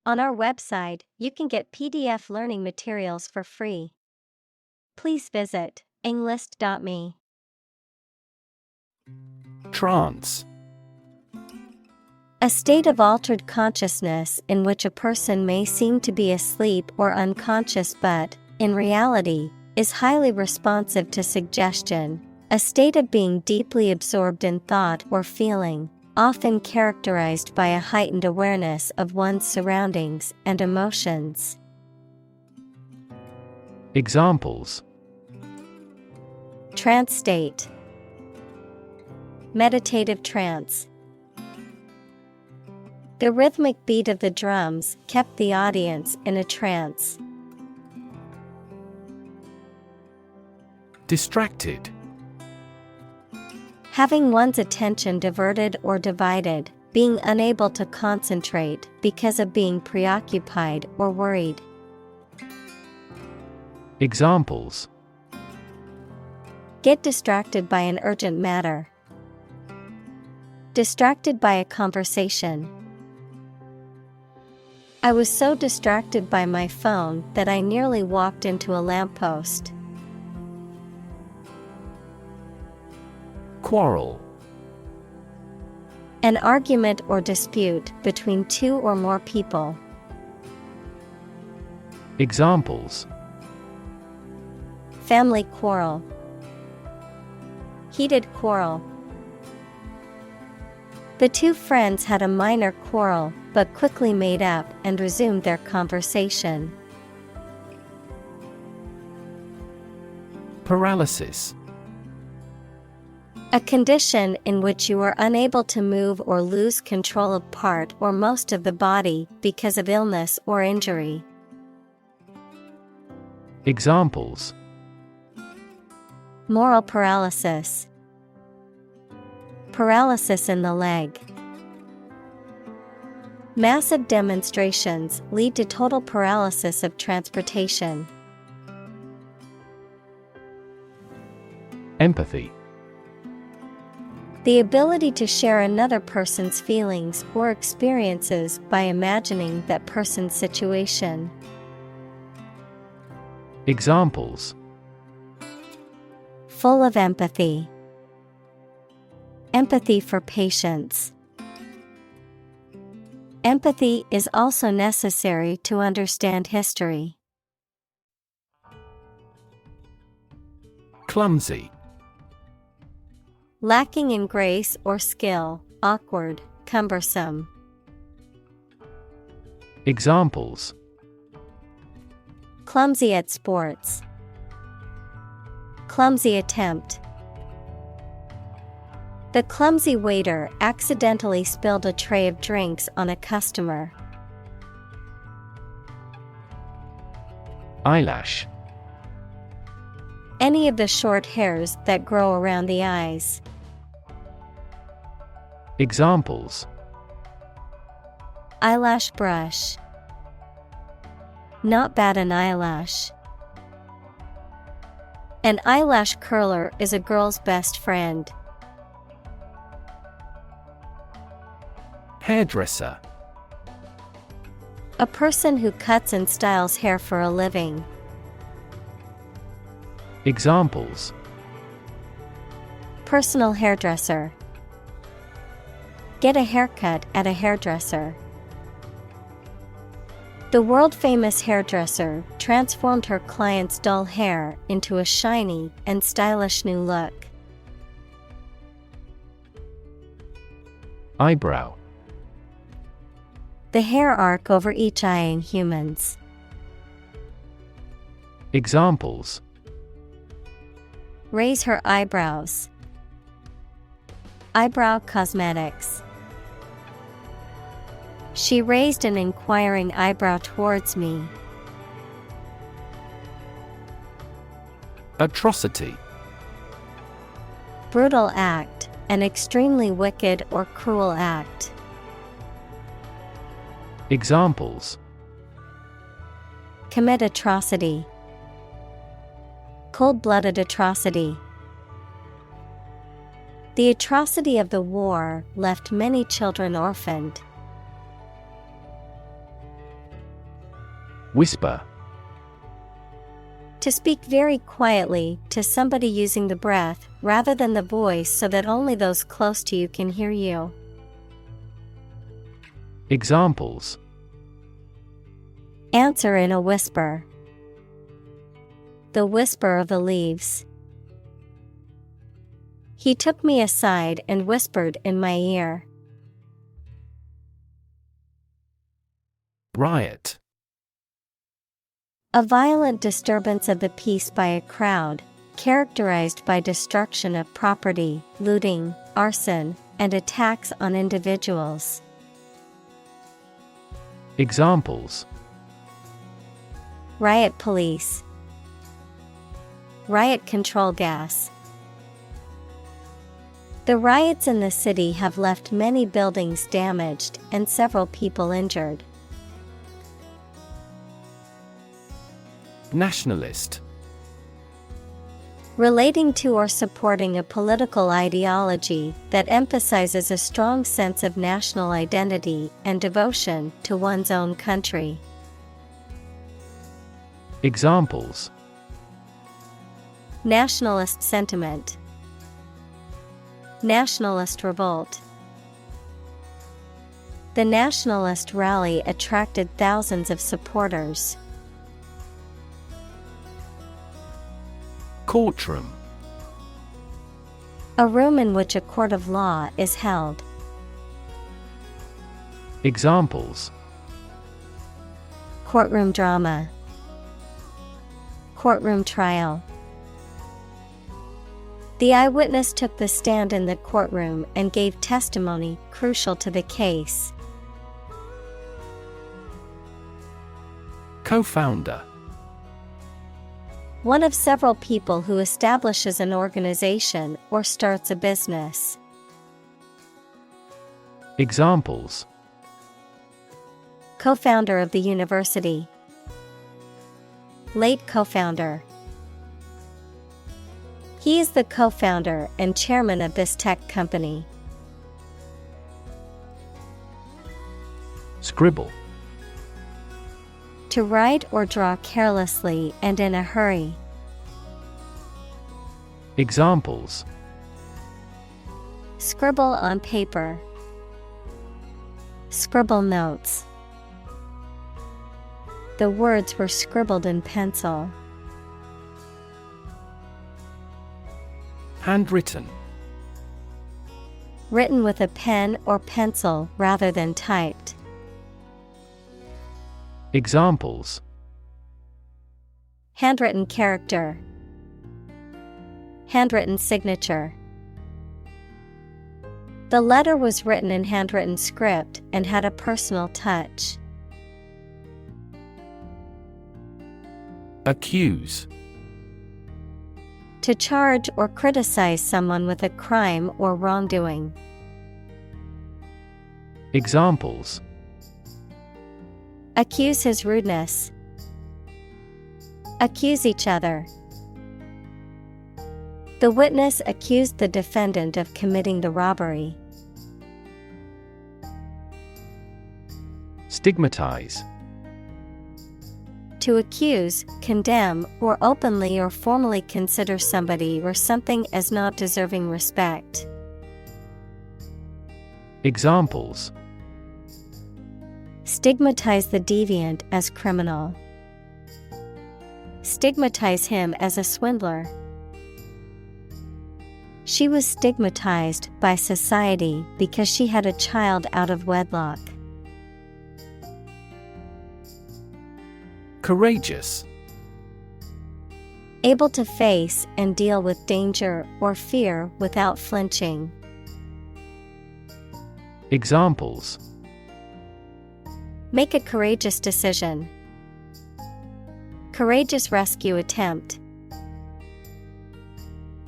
On our website, you can get PDF learning materials for free. Please visit englist.me. Trance. A state of altered consciousness in which a person may seem to be asleep or unconscious but, in reality, is highly responsive to suggestion. A state of being deeply absorbed in thought or feeling, often characterized by a heightened awareness of one's surroundings and emotions. Examples: Trance state. Meditative trance. The rhythmic beat of the drums kept the audience in a trance. Distracted. Having one's attention diverted or divided, being unable to concentrate because of being preoccupied or worried. Examples: Get distracted by an urgent matter. Distracted by a conversation. I was so distracted by my phone that I nearly walked into a lamppost. Quarrel. An argument or dispute between two or more people. Examples: Family quarrel. Heated quarrel. The two friends had a minor quarrel, but quickly made up and resumed their conversation. Paralysis. A condition in which you are unable to move or lose control of part or most of the body because of illness or injury. Examples: Moral paralysis. Paralysis in the leg. Massive demonstrations lead to total paralysis of transportation. Empathy. The ability to share another person's feelings or experiences by imagining that person's situation. Examples: Full of empathy. Empathy for patients. Empathy is also necessary to understand history. Clumsy. Lacking in grace or skill, awkward, cumbersome. Examples: Clumsy at sports. Clumsy attempt. The clumsy waiter accidentally spilled a tray of drinks on a customer. Eyelash. Any of the short hairs that grow around the eyes. Examples: Eyelash brush. Not bat an eyelash. An eyelash curler is a girl's best friend. Hairdresser. A person who cuts and styles hair for a living. Examples: Personal hairdresser. Get a haircut at a hairdresser. The world-famous hairdresser transformed her client's dull hair into a shiny and stylish new look. Eyebrow. The hair arc over each eye in humans. Examples: Raise her eyebrows. Eyebrow cosmetics. She raised an inquiring eyebrow towards me. Atrocity. Brutal act, an extremely wicked or cruel act. Examples: Commit atrocity. Cold-blooded atrocity. The atrocity of the war left many children orphaned. Whisper. To speak very quietly to somebody using the breath rather than the voice so that only those close to you can hear you. Examples. Answer in a whisper. The whisper of the leaves. He took me aside and whispered in my ear. Riot. A violent disturbance of the peace by a crowd, characterized by destruction of property, looting, arson, and attacks on individuals. Examples. Riot police. Riot control gas. The riots in the city have left many buildings damaged and several people injured. Nationalist. Relating to or supporting a political ideology that emphasizes a strong sense of national identity and devotion to one's own country. Examples. Nationalist sentiment. Nationalist revolt. The nationalist rally attracted thousands of supporters. Courtroom. A room in which a court of law is held. Examples. Courtroom drama. Courtroom trial. The eyewitness took the stand in the courtroom and gave testimony crucial to the case. Co-founder. One of several people who establishes an organization or starts a business. Examples. Co-founder of the university. Late co-founder. He is the co-founder and chairman of this tech company. Scribble. To write or draw carelessly and in a hurry. Examples. Scribble on paper. Scribble notes. The words were scribbled in pencil. Handwritten. Written with a pen or pencil rather than typed. Examples. Handwritten character. Handwritten signature. The letter was written in handwritten script and had a personal touch. Accuse. To charge or criticize someone with a crime or wrongdoing. Examples. Accuse his rudeness. Accuse each other. The witness accused the defendant of committing the robbery. Stigmatize. To accuse, condemn, or openly or formally consider somebody or something as not deserving respect. Examples. Stigmatize the deviant as criminal. Stigmatize him as a swindler. She was stigmatized by society because she had a child out of wedlock. Courageous. Able to face and deal with danger or fear without flinching. Examples. Make a courageous decision. Courageous rescue attempt.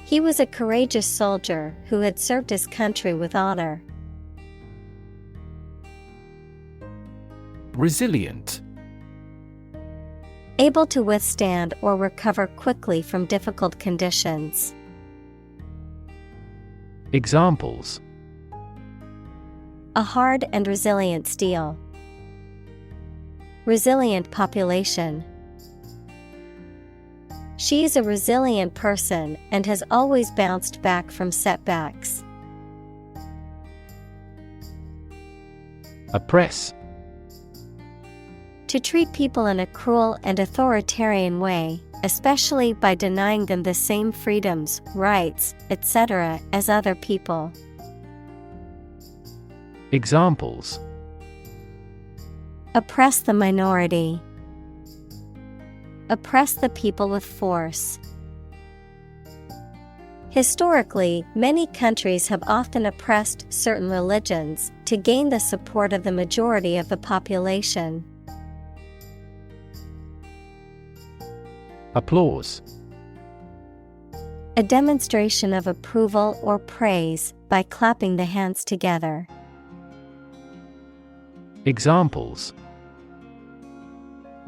He was a courageous soldier who had served his country with honor. Resilient. Able to withstand or recover quickly from difficult conditions. Examples. A hard and resilient steel. Resilient population. She is a resilient person and has always bounced back from setbacks. Oppress. To treat people in a cruel and authoritarian way, especially by denying them the same freedoms, rights, etc. as other people. Examples: Oppress the minority. Oppress the people with force. Historically, many countries have often oppressed certain religions to gain the support of the majority of the population. Applause. A demonstration of approval or praise by clapping the hands together. Examples: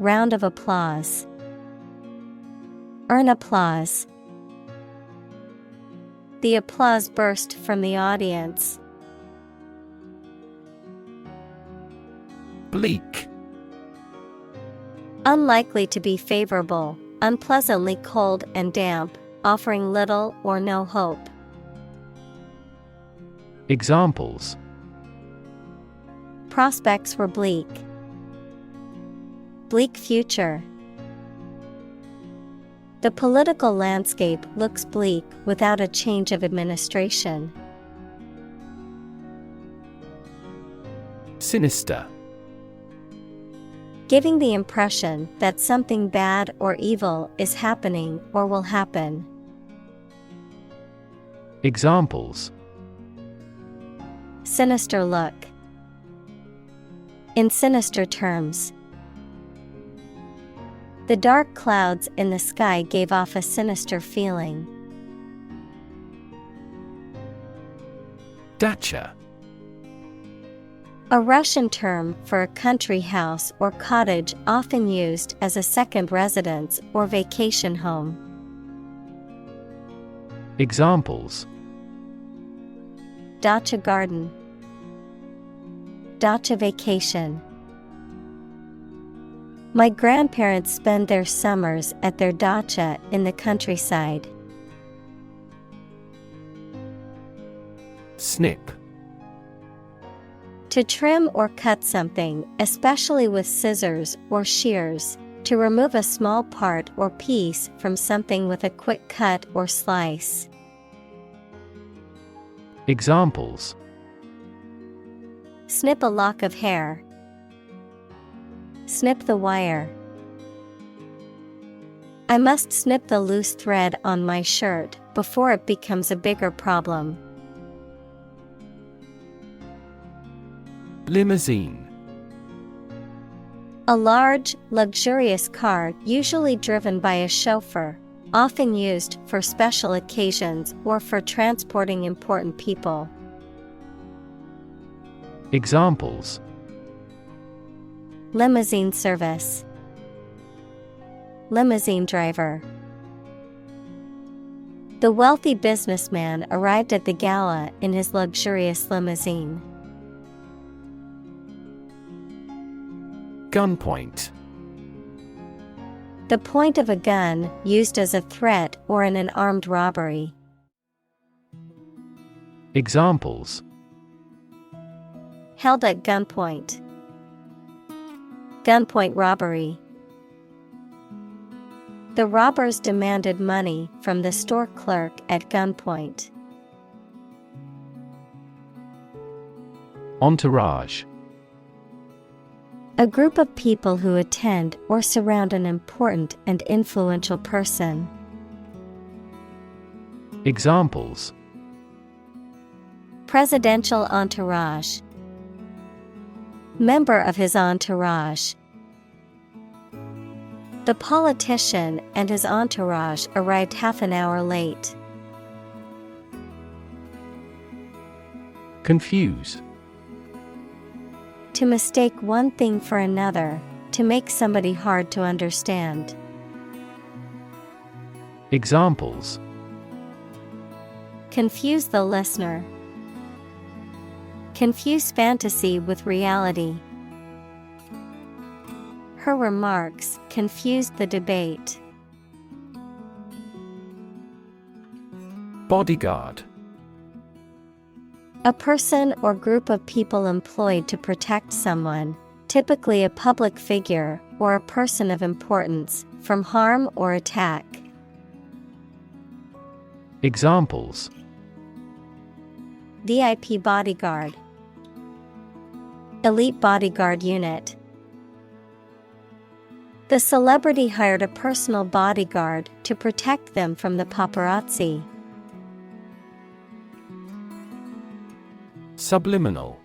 Round of applause. Earn applause. The applause burst from the audience. Bleak. Unlikely to be favorable, unpleasantly cold and damp, offering little or no hope. Examples: Prospects were bleak. Bleak future. The political landscape looks bleak without a change of administration. Sinister. Giving the impression that something bad or evil is happening or will happen. Examples: Sinister look. In sinister terms. The dark clouds in the sky gave off a sinister feeling. Dacha. A Russian term for a country house or cottage often used as a second residence or vacation home. Examples: Dacha garden. Dacha vacation. My grandparents spend their summers at their dacha in the countryside. Snip. To trim or cut something, especially with scissors or shears, to remove a small part or piece from something with a quick cut or slice. Examples: Snip a lock of hair. Snip the wire. I must snip the loose thread on my shirt before it becomes a bigger problem. Limousine. A large, luxurious car usually driven by a chauffeur, often used for special occasions or for transporting important people. Examples: Limousine service. Limousine driver. The wealthy businessman arrived at the gala in his luxurious limousine. Gunpoint. The point of a gun used as a threat or in an armed robbery. Examples: Held at gunpoint. Gunpoint robbery. The robbers demanded money from the store clerk at gunpoint. Entourage. A group of people who attend or surround an important and influential person. Examples: Presidential entourage. Member of his entourage. The politician and his entourage arrived half an hour late. Confuse. To mistake one thing for another, to make somebody hard to understand. Examples: Confuse the listener. Confuse fantasy with reality. Her remarks confused the debate. Bodyguard. A person or group of people employed to protect someone, typically a public figure or a person of importance, from harm or attack. Examples: VIP bodyguard, elite bodyguard unit. The celebrity hired a personal bodyguard to protect them from the paparazzi. Subliminal.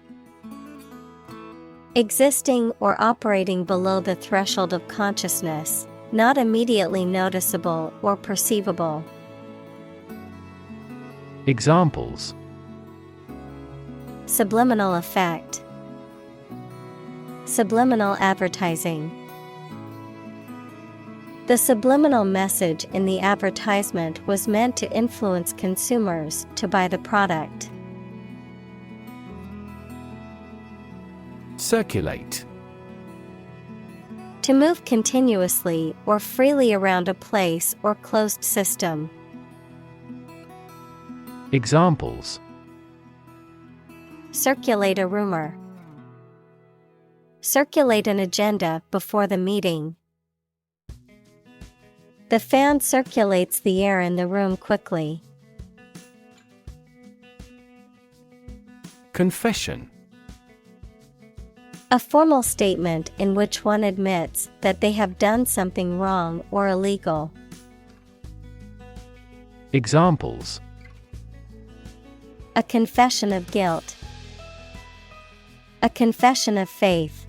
Existing or operating below the threshold of consciousness, not immediately noticeable or perceivable. Examples: Subliminal effect, subliminal advertising. The subliminal message in the advertisement was meant to influence consumers to buy the product. Circulate. To move continuously or freely around a place or closed system. Examples: Circulate a rumor. Circulate an agenda before the meeting. The fan circulates the air in the room quickly. Confession. A formal statement in which one admits that they have done something wrong or illegal. Examples: A confession of guilt. A confession of faith.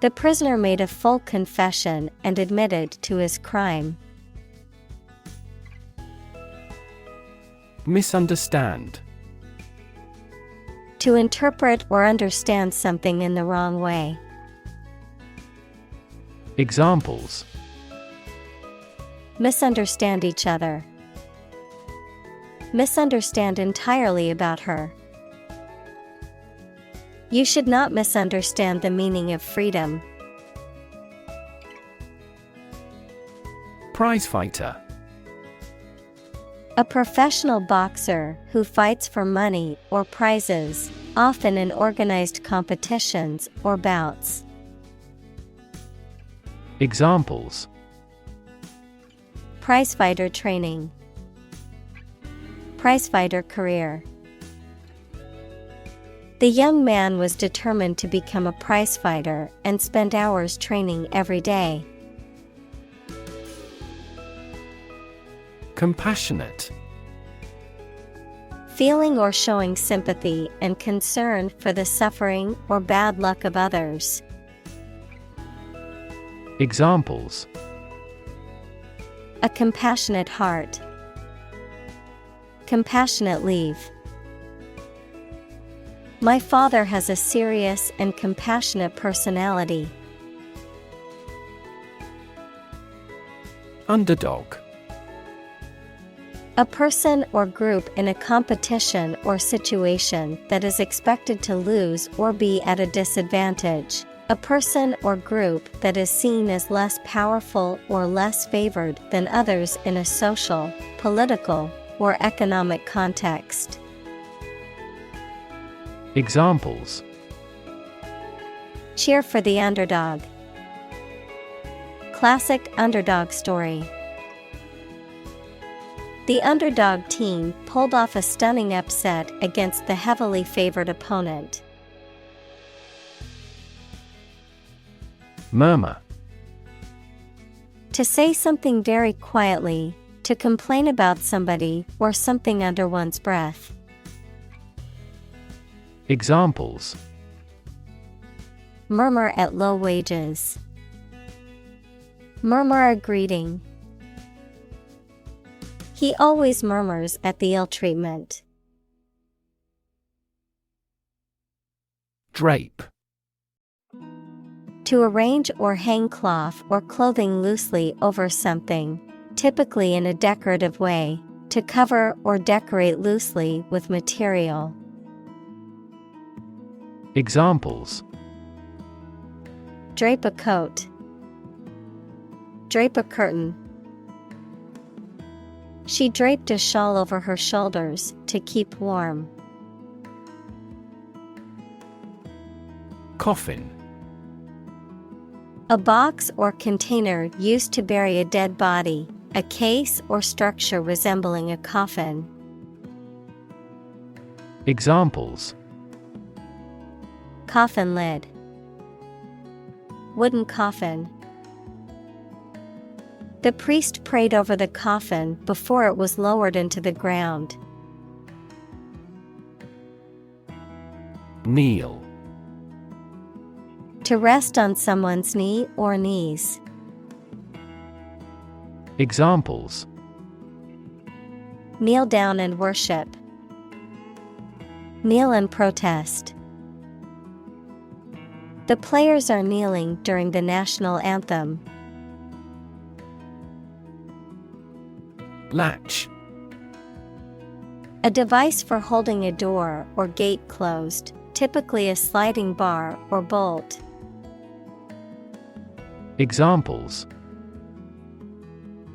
The prisoner made a full confession and admitted to his crime. Misunderstand. To interpret or understand something in the wrong way. Examples: Misunderstand each other. Misunderstand entirely about her. You should not misunderstand the meaning of freedom. Prizefighter. A professional boxer who fights for money or prizes, often in organized competitions or bouts. Examples: Prizefighter training. Prizefighter career. The young man was determined to become a prizefighter and spent hours training every day. Compassionate. Feeling or showing sympathy and concern for the suffering or bad luck of others. Examples: A compassionate heart. Compassionate leave. My father has a serious and compassionate personality. Underdog. A person or group in a competition or situation that is expected to lose or be at a disadvantage. A person or group that is seen as less powerful or less favored than others in a social, political, or economic context. Examples: Cheer for the underdog. Classic underdog story. The underdog team pulled off a stunning upset against the heavily favored opponent. Murmur. To say something very quietly, to complain about somebody or something under one's breath. Examples: Murmur at low wages. Murmur a greeting. He always murmurs at the ill treatment. Drape. To arrange or hang cloth or clothing loosely over something, typically in a decorative way, to cover or decorate loosely with material. Examples: Drape a coat. Drape a curtain. She draped a shawl over her shoulders to keep warm. Coffin. A box or container used to bury a dead body, a case or structure resembling a coffin. Examples: Coffin lid. Wooden coffin. The priest prayed over the coffin before it was lowered into the ground. Kneel. To rest on someone's knee or knees. Examples: Kneel down and worship. Kneel and protest. The players are kneeling during the national anthem. Latch. A device for holding a door or gate closed, typically a sliding bar or bolt. Examples: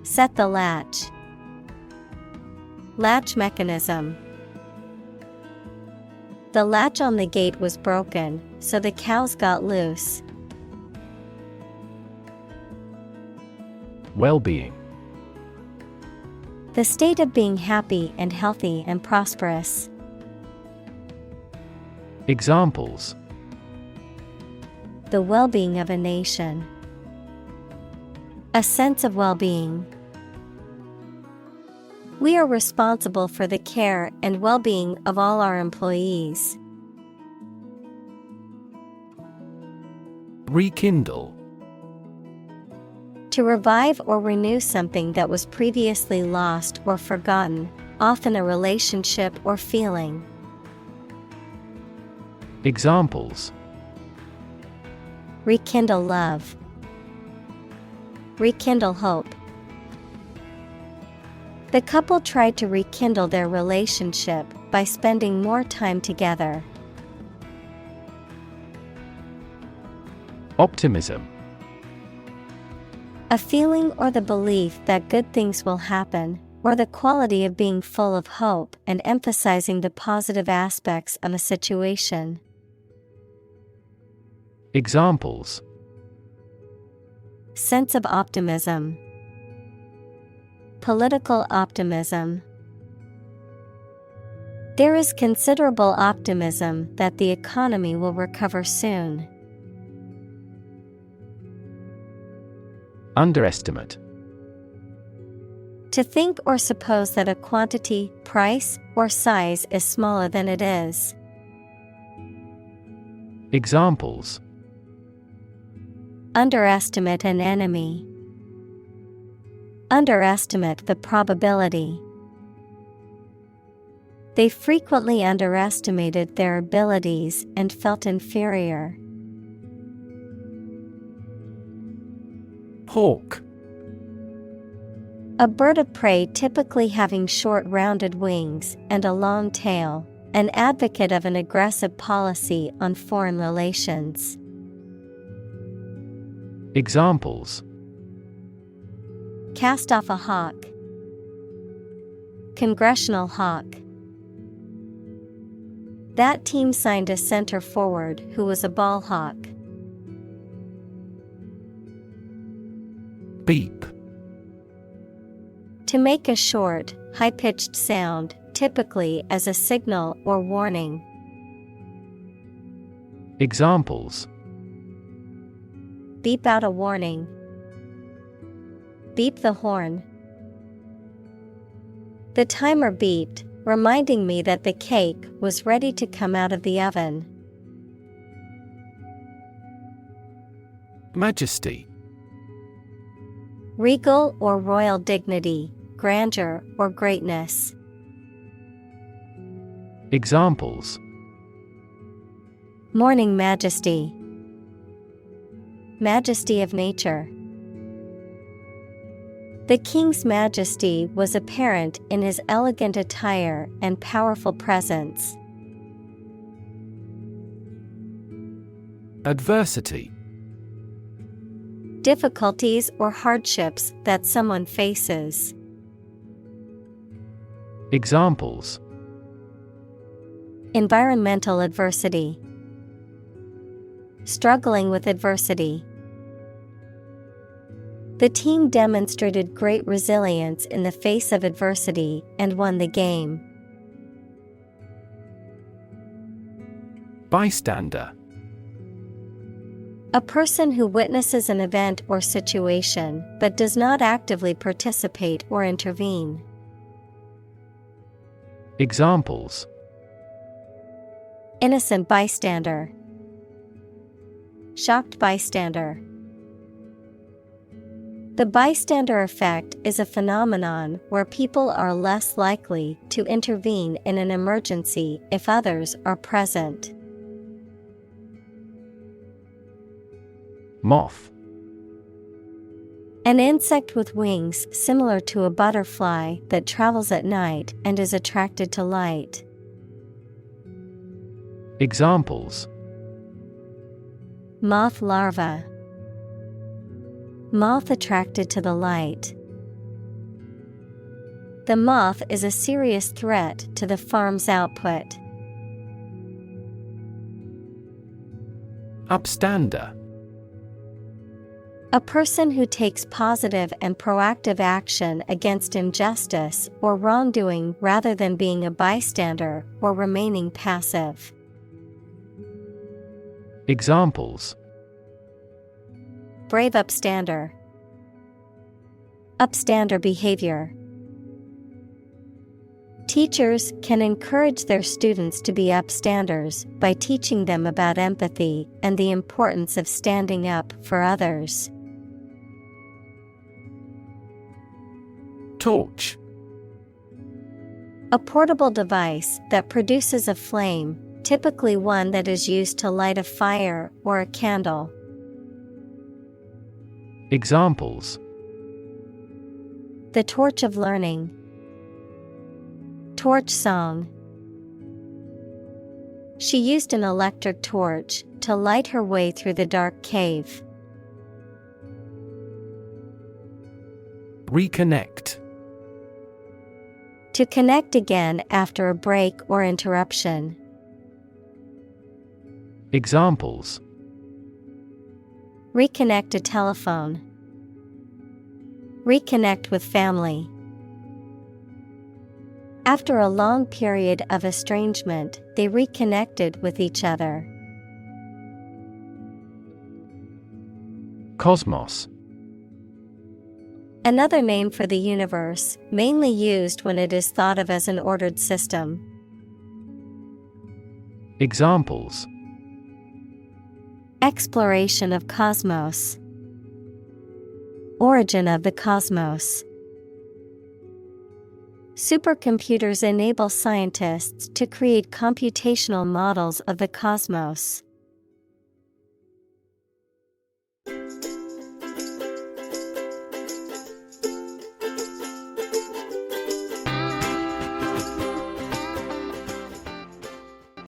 Set the latch. Latch mechanism. The latch on the gate was broken, so the cows got loose. Well-being. The state of being happy and healthy and prosperous. Examples: The well-being of a nation. A sense of well-being. We are responsible for the care and well-being of all our employees. Rekindle. To revive or renew something that was previously lost or forgotten, often a relationship or feeling. Examples: Rekindle love. Rekindle hope. The couple tried to rekindle their relationship by spending more time together. Optimism. A feeling or the belief that good things will happen, or the quality of being full of hope and emphasizing the positive aspects of a situation. Examples: Sense of optimism. Political optimism. There is considerable optimism that the economy will recover soon. Underestimate. To think or suppose that a quantity, price, or size is smaller than it is. Examples: Underestimate an enemy. Underestimate the probability. They frequently underestimated their abilities and felt inferior. Hawk. A bird of prey typically having short rounded wings and a long tail, an advocate of an aggressive policy on foreign relations. Examples: Cast off a hawk. Congressional hawk. That team signed a center forward who was a ball hawk. Beep. To make a short, high-pitched sound, typically as a signal or warning. Examples: Beep out a warning. Beep the horn. The timer beeped, reminding me that the cake was ready to come out of the oven. Majesty. Regal or royal dignity, grandeur or greatness. Examples: Morning majesty. Majesty of nature. The king's majesty was apparent in his elegant attire and powerful presence. Adversity. difficulties or hardships that someone faces. Examples: Environmental adversity. Struggling with adversity. The team demonstrated great resilience in the face of adversity and won the game. Bystander. A person who witnesses an event or situation but does not actively participate or intervene. Examples: Innocent bystander. Shocked bystander. The bystander effect is a phenomenon where people are less likely to intervene in an emergency if others are present. Moth. An insect with wings similar to a butterfly that travels at night and is attracted to light. Examples: Moth larva. Moth attracted to the light. The moth is a serious threat to the farm's output. Upstander. A person who takes positive and proactive action against injustice or wrongdoing rather than being a bystander or remaining passive. Examples: Brave upstander. Upstander behavior. Teachers can encourage their students to be upstanders by teaching them about empathy and the importance of standing up for others. Torch. A portable device that produces a flame, typically one that is used to light a fire or a candle. Examples: The torch of learning. Torch song. She used an electric torch to light her way through the dark cave. Reconnect. To connect again after a break or interruption. Examples: Reconnect a telephone. Reconnect with family. After a long period of estrangement, they reconnected with each other. Cosmos. Another name for the universe, mainly used when it is thought of as an ordered system. Examples: Exploration of cosmos. Origin of the cosmos. Supercomputers enable scientists to create computational models of the cosmos.